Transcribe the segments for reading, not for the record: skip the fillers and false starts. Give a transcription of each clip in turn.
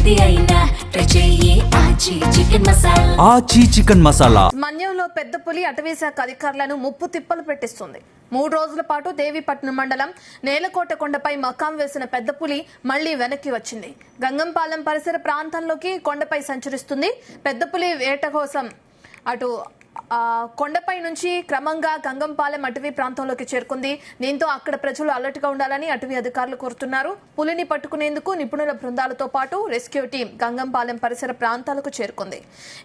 ఏది అయినా ట్రై చెయ్యి ఆచి చికెన్ మసాలా. మన్యంలో పెద్ద పులి అటవీశాఖ అధికారులను ముప్పు తిప్పలు పెట్టిస్తుంది. 3 రోజుల పాటు దేవీపట్నం మండలం నేలకోట కొండపై మకాం వేసిన పెద్ద పులి మళ్లీ వెనక్కి వచ్చింది. గంగంపాలెం పరిసర ప్రాంతంలోకి కొండపై సంచరిస్తుంది. పెద్ద పులి వేట కోసం అటు కొండపై నుంచి క్రమంగా గంగంపాలెం అటవీ ప్రాంతంలోకి చేరుకుంది. దీంతో అక్కడ ప్రజలు అలర్ట్ గా ఉండాలని అటవీ అధికారులు కోరుతున్నారు. పులిని పట్టుకునేందుకు నిపుణుల బృందాలతో పాటు రెస్క్యూ టీం గంగంపాలెం పరిసర ప్రాంతాలకు చేరుకుంది.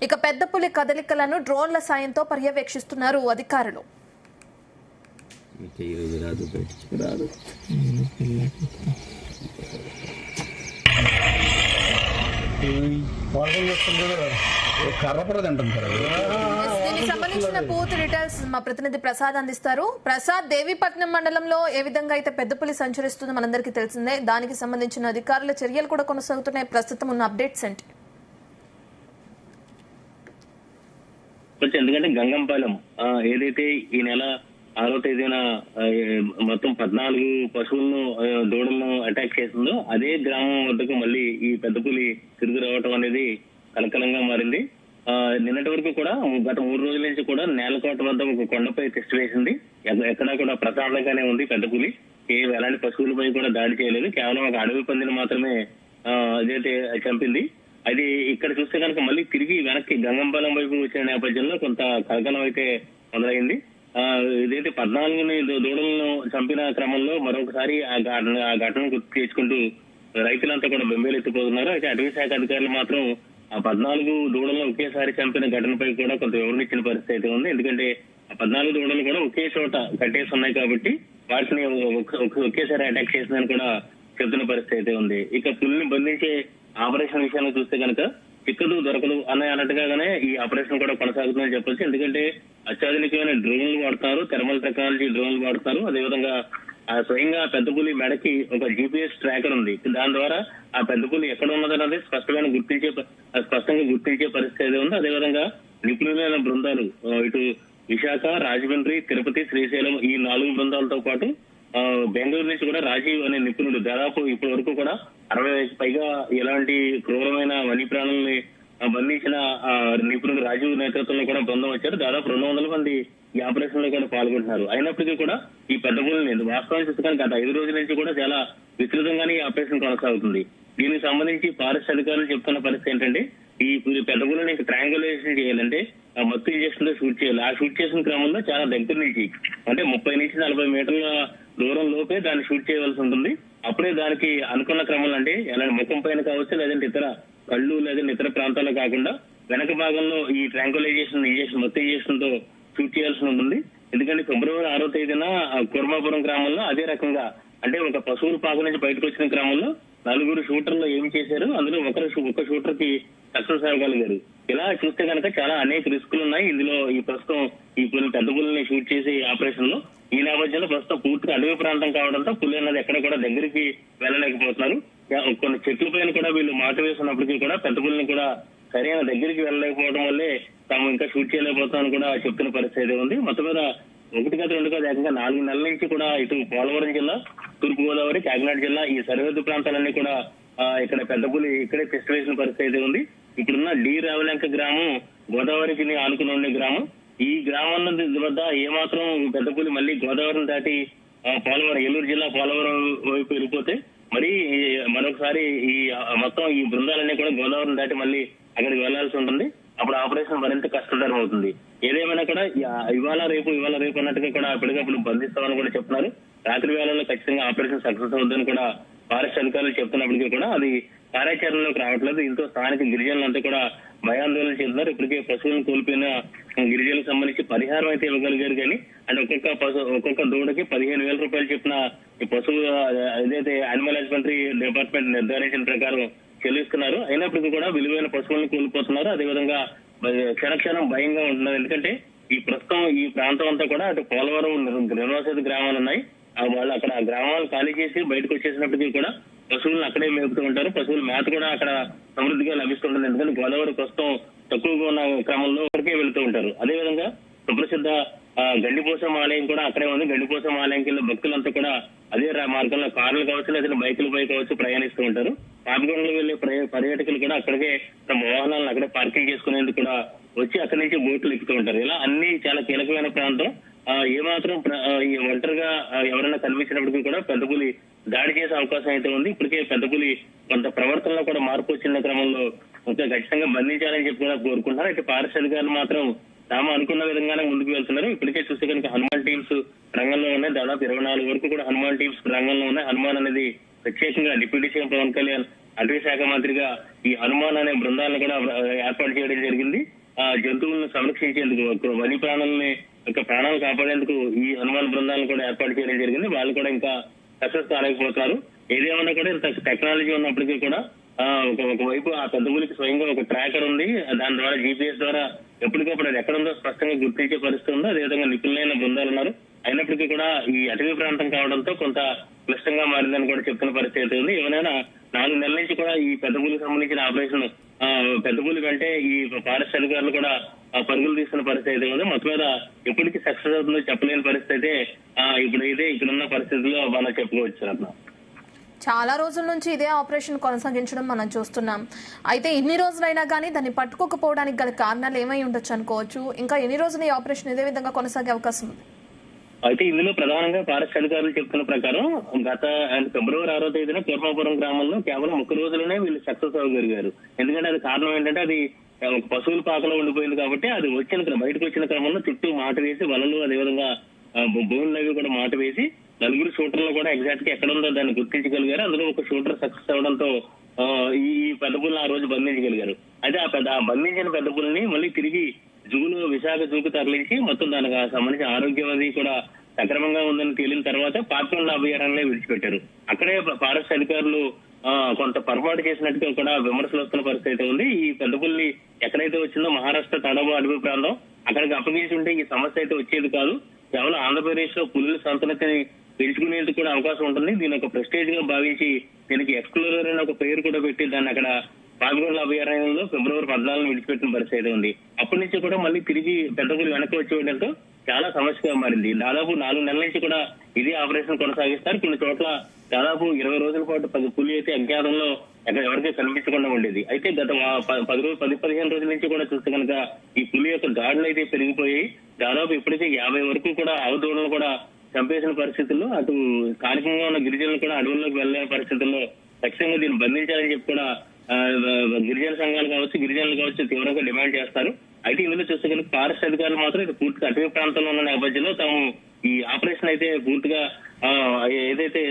ఇక పెద్ద పులి కదలికలను డ్రోన్ల సాయంతో పర్యవేక్షిస్తున్నారు అధికారులు. దీనికి సంబంధించిన పూర్తి డీటెయిల్స్ మా ప్రతినిధి ప్రసాద్ అందిస్తారు. ప్రసాద్, దేవీపట్నం మండలంలో ఏ విధంగా అయితే పెద్ద పులి సంచరిస్తుందో మనందరికీ తెలిసిందే. దానికి సంబంధించిన అధికారుల చర్యలు కూడా కొనసాగుతున్నాయి. ప్రస్తుతం ఉన్న అప్డేట్స్ ఏంటి? ఎందుకంటే గంగంపాలెం ఏదైతే ఈ నెల 6వ తేదీన మొత్తం 14 పశువులను దూడలను అటాక్ చేసిందో అదే గ్రామం వద్దకు మళ్ళీ ఈ పెద్ద పులి తిరిగి రావటం అనేది కలకలంగా మారింది. నిన్నటి వరకు కూడా గత 3 రోజుల నుంచి కూడా నేలకోట వద్ద ఒక కొండపై టెస్ట్ వేసింది. ఎక్కడా కూడా ప్రశాంతంగానే ఉంది పెద్ద పులి. ఎలాంటి పశువులపై కూడా దాడి చేయలేదు. కేవలం ఒక అడవి పందిని మాత్రమే అదైతే చంపింది. అది ఇక్కడ చూస్తే కనుక మళ్ళీ తిరిగి వెనక్కి గంగంపాలెం వైపు వచ్చిన నేపథ్యంలో కొంత కలకలం అయితే మొదలైంది. ఇదైతే 14 దూడలను చంపిన క్రమంలో మరొకసారి ఆ ఘటనను గుర్తు చేసుకుంటూ రైతులంతా కూడా బెంబేలెత్తిపోతున్నారు. అయితే అటవీ శాఖ అధికారులు మాత్రం ఆ 14 దూడలను ఒకేసారి చంపిన ఘటనపై కూడా కొంత వివరణ ఇచ్చిన పరిస్థితి అయితే ఉంది. ఎందుకంటే ఆ 14 దూడలు కూడా ఒకే చోట కట్టేసి ఉన్నాయి కాబట్టి వాటిని ఒకేసారి అటాక్ చేసిందని కూడా చెబుతున్న పరిస్థితి అయితే ఉంది. ఇక పులిని బంధించే ఆపరేషన్ విషయాన్ని చూస్తే కనుక చిక్కదు దొరకదు అన్నట్టుగానే ఈ ఆపరేషన్ కూడా కొనసాగుతుందని చెప్పొచ్చు. ఎందుకంటే అత్యాధునికమైన డ్రోన్లు వాడతారు, థెర్మల్ టెక్నాలజీ డ్రోన్లు వాడతారు. అదేవిధంగా స్వయంగా పెద్ద పులి మెడకి ఒక GPS ట్రాకర్ ఉంది. దాని ద్వారా ఆ పెద్ద పులి ఎక్కడ ఉన్నదన్నది స్పష్టంగా గుర్తించే పరిస్థితి ఉంది. అదేవిధంగా నిపుణులైన బృందాలు ఇటు విశాఖ, రాజమండ్రి, తిరుపతి, శ్రీశైలం ఈ 4 బృందాలతో పాటు బెంగళూరు నుంచి కూడా రాజీవ్ అనే నిపుణుడు దాదాపు ఇప్పటి వరకు కూడా 60 పైగా ఎలాంటి క్రూరమైన వన్యప్రాణుల్ని బంధించిన నిపుణుడు రాజీవ్ నేతృత్వంలో కూడా బృందం వచ్చారు. దాదాపు 200 మంది ఈ ఆపరేషన్ లో కూడా పాల్గొంటున్నారు. అయినప్పటికీ కూడా ఈ పెద్ద పులిని వాస్తవానికి చూస్తే గత 5 రోజుల నుంచి కూడా చాలా విస్తృతంగానే ఈ ఆపరేషన్ కొనసాగుతుంది. దీనికి సంబంధించి ఫారెస్ట్ అధికారులు చెప్తున్న పరిస్థితి ఏంటంటే ఈ పెద్ద పులిని ట్రయాంగులేషన్ చేయాలంటే మత్తు ఇంజక్షన్ తో షూట్ చేయాలి. ఆ షూట్ చేసిన క్రమంలో చాలా దగ్గర నుంచి అంటే 30 నుంచి 40 మీటర్ల దూరం లోపే దాన్ని షూట్ చేయవలసి ఉంటుంది. అప్పుడే దానికి అనుకున్న క్రమంలో అంటే ఎలాంటి ముఖం పైన కావచ్చు, లేదంటే ఇతర కళ్ళు లేదంటే ఇతర ప్రాంతాల్లో కాకుండా వెనక భాగంలో ఈ ట్రాంకులైజేషన్ మత్తు ఇంజక్షన్ తో షూట్ చేయాల్సి ఉంటుంది. ఎందుకంటే ఫిబ్రవరి 6వ తేదీన కుర్మాపురం గ్రామంలో అదే రకంగా అంటే ఒక పశువుల పాక నుంచి బయటకు వచ్చిన క్రమంలో 4 షూటర్లు ఏం చేశారు, అందులో ఒక షూటర్ కి సక్సెస్ అవ్వగలిగారు. ఇలా చూస్తే కనుక చాలా అనేక రిస్కులు ఉన్నాయి ఇందులో. ఈ ప్రస్తుతం ఈ పెద్ద పులిని షూట్ చేసే ఆపరేషన్ లో ఈ నేపథ్యంలో ప్రస్తుతం పూర్తిగా అడవి ప్రాంతం కావడంతో పులి అన్నది ఎక్కడ కూడా దగ్గరికి వెళ్ళలేకపోతున్నారు. కొన్ని చెట్ల పైన కూడా వీళ్ళు మాట వేస్తున్నప్పటికీ కూడా పెద్ద పులిని కూడా సరైన దగ్గరికి వెళ్ళలేకపోవడం వల్లే తాము ఇంకా షూట్ చేయలేకపోతామని కూడా చెప్తున్న పరిస్థితి ఉంది. మొత్తం మీద 1 కాదు 2 కాదు ఏకంగా 4 నెలల నుంచి కూడా ఇటు పోలవరం జిల్లా, తూర్పు గోదావరి, కాకినాడ జిల్లా ఈ సరిహద్దు ప్రాంతాలన్నీ కూడా ఇక్కడ పెద్ద పులి ఇక్కడే టెస్ట్ వేసిన పరిస్థితి ఉంది. ఇప్పుడున్న డి రావలంక గ్రామం గోదావరికి ఆనుకుని ఉండే గ్రామం. ఈ గ్రామం వద్ద ఏమాత్రం పెద్ద పులి మళ్ళీ గోదావరిని దాటి పోలవరం, ఏలూరు జిల్లా పోలవరం వైపు వెళ్ళిపోతే మరి మరొకసారి ఈ మొత్తం ఈ బృందాలన్నీ కూడా గోదావరిని దాటి మళ్ళీ అక్కడికి వెళ్లాల్సి ఉంటుంది. అప్పుడు ఆపరేషన్ మరింత కష్టతరం అవుతుంది. ఏదేమైనా కూడా ఇవాళ రేపు అన్నట్టుగా కూడా ఎప్పటికప్పుడు బంధిస్తామని కూడా చెప్తున్నారు. రాత్రి వేళల్లో ఖచ్చితంగా ఆపరేషన్ సక్సెస్ అవుతుందని కూడా ఫారెస్ట్ అధికారులు చెప్తున్నప్పటికీ కూడా అది కార్యాచరణలోకి రావట్లేదు. దీంతో స్థానిక గిరిజనులంతా కూడా భయాందోళన చెందుతున్నారు. ఇప్పటికే పశువులను కోల్పోయిన గిరిజనులకు సంబంధించి పరిహారం అయితే ఇవ్వగలిగారు కానీ అంటే ఒక్కొక్క దూడకి 15,000 రూపాయలు చెప్పిన ఈ పశువు ఏదైతే యానిమల్ హస్బెండరీ డిపార్ట్మెంట్ నిర్ధారించిన ప్రకారం చెల్లిస్తున్నారు. అయినప్పటికీ కూడా విలువైన పశువులను కోల్పోతున్నారు. అదేవిధంగా క్షణక్షణం భయంగా ఉంటున్నారు. ఎందుకంటే ఈ ప్రస్తుతం ఈ ప్రాంతం అంతా కూడా అటు పోలవరం నిర్వాసిత గ్రామాలు ఉన్నాయి. వాళ్ళు అక్కడ గ్రామాలు ఖాళీ చేసి బయటకు వచ్చేసినప్పటికీ కూడా పశువులను అక్కడే మేపుతూ ఉంటారు. పశువుల మేత కూడా అక్కడ సమృద్ధిగా లభిస్తుంటుంది. ఎందుకంటే గోదావరి ప్రస్తుతం తక్కువగా ఉన్న క్రమంలో వరకే వెళుతూ ఉంటారు. అదేవిధంగా సుప్రసిద్ధ గండిపోసం ఆలయం కూడా అక్కడే ఉంది. గండిపోసం ఆలయంకి వెళ్ళిన భక్తులంతా కూడా అదే మార్గంలో కార్లు కావచ్చు లేదా బైకులపై కావచ్చు ప్రయాణిస్తూ ఉంటారు. పాపికొండలో వెళ్లే పర్యాటకులు కూడా అక్కడికే తమ వాహనాలను అక్కడే పార్కింగ్ చేసుకునేందుకు కూడా వచ్చి అక్కడి నుంచి బోట్లు ఎక్కుతూ ఉంటారు. ఇలా అన్ని చాలా కీలకమైన ప్రాంతం. ఏమాత్రం ఈ ఒంటరిగా ఎవరైనా కనిపించినప్పటికీ కూడా పెద్ద పులి దాడి చేసే అవకాశం అయితే ఉంది. ఇప్పటికే పెద్ద పులి కొంత ప్రవర్తనలో కూడా మార్పు వచ్చిన క్రమంలో ఇంకా ఖచ్చితంగా బంధించాలని చెప్పి కూడా కోరుకుంటున్నారు. అయితే ఫారెస్ట్ అధికారులు మాత్రం తాము అనుకున్న విధంగానే ముందుకు వెళ్తున్నారు. ఇప్పటికే చూస్తే కనుక హనుమాన్ టీమ్స్ రంగంలో ఉన్నాయి. దాదాపు 24 వరకు కూడా హనుమాన్ టీమ్స్ రంగంలో ఉన్నాయి. హనుమాన్ అనేది ప్రత్యేకంగా డిప్యూటీ సీఎం పవన్ కళ్యాణ్ అటవీ శాఖ మంత్రిగా ఈ హనుమాన్ అనే బృందాలను కూడా ఏర్పాటు చేయడం జరిగింది. జంతువులను సంరక్షించేందుకు, వన్య ప్రాణులని ప్రాణాలు కాపాడేందుకు ఈ హనుమాన్ బృందాలను కూడా ఏర్పాటు చేయడం జరిగింది. వాళ్ళు కూడా ఇంకా సక్సెస్ కాలేకపోతున్నారు. ఏదేమన్నా కూడా ఇంత టెక్నాలజీ ఉన్నప్పటికీ కూడా ఒకవైపు ఆ పెద్ద పులికి స్వయంగా ఒక ట్రాకర్ ఉంది. దాని ద్వారా GPS ద్వారా ఎప్పటికప్పుడు అది ఎక్కడుందో స్పష్టంగా గుర్తించే పరిస్థితి ఉంది. అదేవిధంగా నిపుణులైన బృందాలు ఉన్నారు. అయినప్పటికీ కూడా ఈ అటవీ ప్రాంతం కావడంతో కొంత క్లిష్టంగా మారిందని కూడా చెప్తున్న పరిస్థితి ఉంది. ఏమైనా 4 నెలల నుంచి కూడా ఈ పెద్ద పులికి సంబంధించిన ఆపరేషన్ పెద్ద పులి కంటే ఈ ఫారెస్ట్ అధికారులు కూడా పరుగులు తీస్తున్న పరిస్థితి అయితే ఉంది. మొత్తం మీద ఎప్పటికీ సక్సెస్ అవుతుందో చెప్పలేని పరిస్థితి అయితే ఇప్పుడైతే ఇక్కడున్న పరిస్థితుల్లో మనం చెప్పుకోవచ్చు రత్న. చాలా రోజుల నుంచి ఇదే ఆపరేషన్ కొనసాగించడం మనం చూస్తున్నాం. అయితే ఇన్ని రోజులైనా కానీ దాన్ని పట్టుకోకపోవడానికి గల కారణాలు ఏమై ఉండొచ్చు అనుకోవచ్చు? ఇంకా ఎన్ని రోజులు ఈ ఆపరేషన్ ఇదే విధంగా కొనసాగే అవకాశం ఉంది? అయితే ఇందులో ప్రధానంగా ఫారెస్ట్ అధికారులు చెప్తున్న ప్రకారం గత ఫిబ్రవరి 6వ తేదీన కూర్మాపురం గ్రామంలో కేవలం 1 రోజులోనే వీళ్ళు సక్సెస్ అవ్వగలిగారు. ఎందుకంటే అది కారణం ఏంటంటే అది ఒక పశువుల పాకలో ఉండిపోయింది కాబట్టి అది బయటకు వచ్చిన క్రమంలో చుట్టూ మాట వేసి వలలు, అదేవిధంగా బోన్లు అవి కూడా మాట వేసి 4 షూటర్లు కూడా ఎగ్జాక్ట్ గా ఎక్కడ ఉందో దాన్ని గుర్తించగలిగారు. అందులో ఒక షూటర్ సక్సెస్ అవడంతో ఈ పెద్ద పుల్ని ఆ రోజు బంధించగలిగారు. అయితే ఆ బంధించిన పెద్ద పుల్ని మళ్ళీ తిరిగి విశాఖ జూకు తరలించి మొత్తం దానికి సంబంధించిన ఆరోగ్యం అది కూడా సక్రమంగా ఉందని తేలిన తర్వాత పాపికొండ అభయారణ్యంలో విడిచిపెట్టారు. అక్కడే ఫారెస్ట్ అధికారులు కొంత పొరపాటు చేసినట్టుగా కూడా విమర్శలు వస్తున్న పరిస్థితి ఉంది. ఈ పెద్ద పుల్లి ఎక్కడైతే వచ్చిందో మహారాష్ట్ర తడవ అడవి ప్రాంతం, అక్కడికి అప్పగించి ఉంటే ఈ సమస్య అయితే వచ్చేది కాదు. కేవలం ఆంధ్రప్రదేశ్ లో పులుల సంతతిని పెంచుకునేందుకు కూడా అవకాశం ఉంటుంది. దీని ఒక ప్రెస్టేజ్ గా భావించి దీనికి ఎక్స్ప్లోరర్ అనే ఒక పేరు కూడా పెట్టి దాన్ని అక్కడ పాపికొండ అభయారణ్యంలో ఫిబ్రవరి 14 విడిచిపెట్టిన పరిస్థితి ఉంది. అప్పటి నుంచి కూడా మళ్ళీ తిరిగి పెద్ద పులి వెనక్కి వచ్చేయడంతో చాలా సమస్యగా మారింది. దాదాపు 4 నెలల నుంచి కూడా ఇదే ఆపరేషన్ కొనసాగిస్తారు. కొన్ని చోట్ల దాదాపు 20 రోజుల పాటు పులి అయితే అజ్ఞాతంలో ఎవరికీ కనిపించకుండా ఉండేది. అయితే గత 10-15 రోజుల నుంచి కూడా చూస్తే కనుక ఈ పులి యొక్క గాడులు అయితే పెరిగిపోయి దాదాపు ఇప్పటికే 50 వరకు కూడా అవధూడలు కూడా చంపేసిన పరిస్థితుల్లో, అటు స్థానికంగా ఉన్న గిరిజనులు కూడా అడవుల్లోకి వెళ్లే పరిస్థితుల్లో ఖచ్చితంగా దీన్ని బంధించాలని చెప్పి కూడా గిరిజన సంఘాలు కావచ్చు, గిరిజనులు కావచ్చు తీవ్రంగా డిమాండ్ చేస్తారు. అయితే ఇందులో చూస్తే కనుక ఫారెస్ట్ అధికారులు మాత్రం ఇది పూర్తిగా అటవీ ప్రాంతంలో ఉన్న నేపథ్యంలో తాము ఈ ఆపరేషన్ అయితే పూర్తిగా ఏదైతే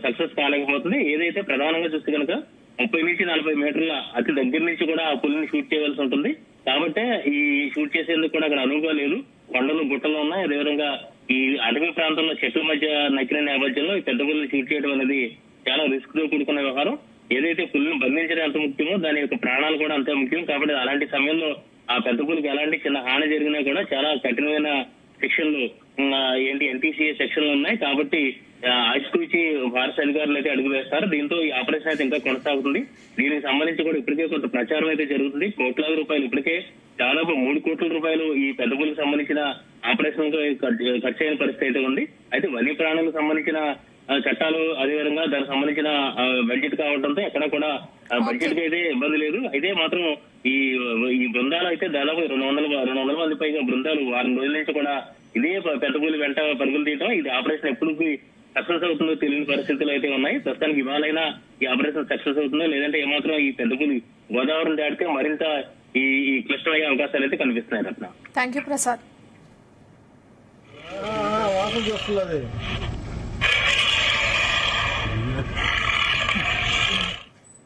సక్సెస్ కాలేకపోతుంది, ఏదైతే ప్రధానంగా చూస్తే కనుక 30 నుంచి 40 మీటర్ల అతి దగ్గర నుంచి కూడా ఆ పులిని షూట్ చేయవలసి ఉంటుంది. కాబట్టి ఈ షూట్ చేసేందుకు కూడా అక్కడ అనువుగా లేదు. కొండలు గుట్టలు ఉన్నాయి. అదేవిధంగా ఈ అటవీ ప్రాంతంలో చెట్ల మధ్య నక్కిన నేపథ్యంలో ఈ పెద్ద పులిని షూట్ చేయడం అనేది చాలా రిస్క్ తో కూడుకున్న వ్యవహారం. ఏదైతే పులిని బంధించడం ఎంత ముఖ్యమో దాని యొక్క ప్రాణాలు కూడా అంతే ముఖ్యం. కాబట్టి అలాంటి సమయంలో ఆ పెద్ద పులికి ఎలాంటి చిన్న హాని జరిగినా కూడా చాలా కఠినమైన సెక్షన్లు NTCA సెక్షన్లు ఉన్నాయి. కాబట్టి ఆచితూచి ఫారెస్ట్ అధికారులు అయితే అడుగు వేస్తారు. దీంతో ఈ ఆపరేషన్ అయితే ఇంకా కొనసాగుతుంది. దీనికి సంబంధించి కూడా ఇప్పటికే కొంత ప్రచారం అయితే జరుగుతుంది. కోట్లాది రూపాయలు ఇప్పటికే దాదాపు 3 కోట్ల రూపాయలు ఈ పెద్ద పులికి సంబంధించిన ఆపరేషన్ తో ఖర్చు అయిన పరిస్థితి అయితే ఉంది. అయితే వన్య ప్రాణులకు సంబంధించిన చట్టాలు, అదేవిధంగా దానికి సంబంధించిన బడ్జెట్ కావడంతో ఎక్కడ కూడా బడ్జెట్ కి అయితే ఇబ్బంది లేదు. అయితే మాత్రం ఈ బృందాలు అయితే దాదాపు 200 మంది పైగా బృందాలు 6 రోజుల నుంచి కూడా ఇదే పెద్ద పులి వెంట పరుగులు తీయడం, ఇది ఆపరేషన్ ఎప్పుడు సక్సెస్ అవుతుందో తెలియని పరిస్థితులు అయితే ఉన్నాయి. ప్రస్తుతానికి ఇవాళైనా ఈ ఆపరేషన్ సక్సెస్ అవుతుందో లేదంటే ఏమాత్రం ఈ పెద్ద పులి గోదావరిని దాటితే మరింత ఈ క్లిష్టమయ్యే అవకాశాలు అయితే కనిపిస్తున్నాయి రత్న. Thank you Prasad.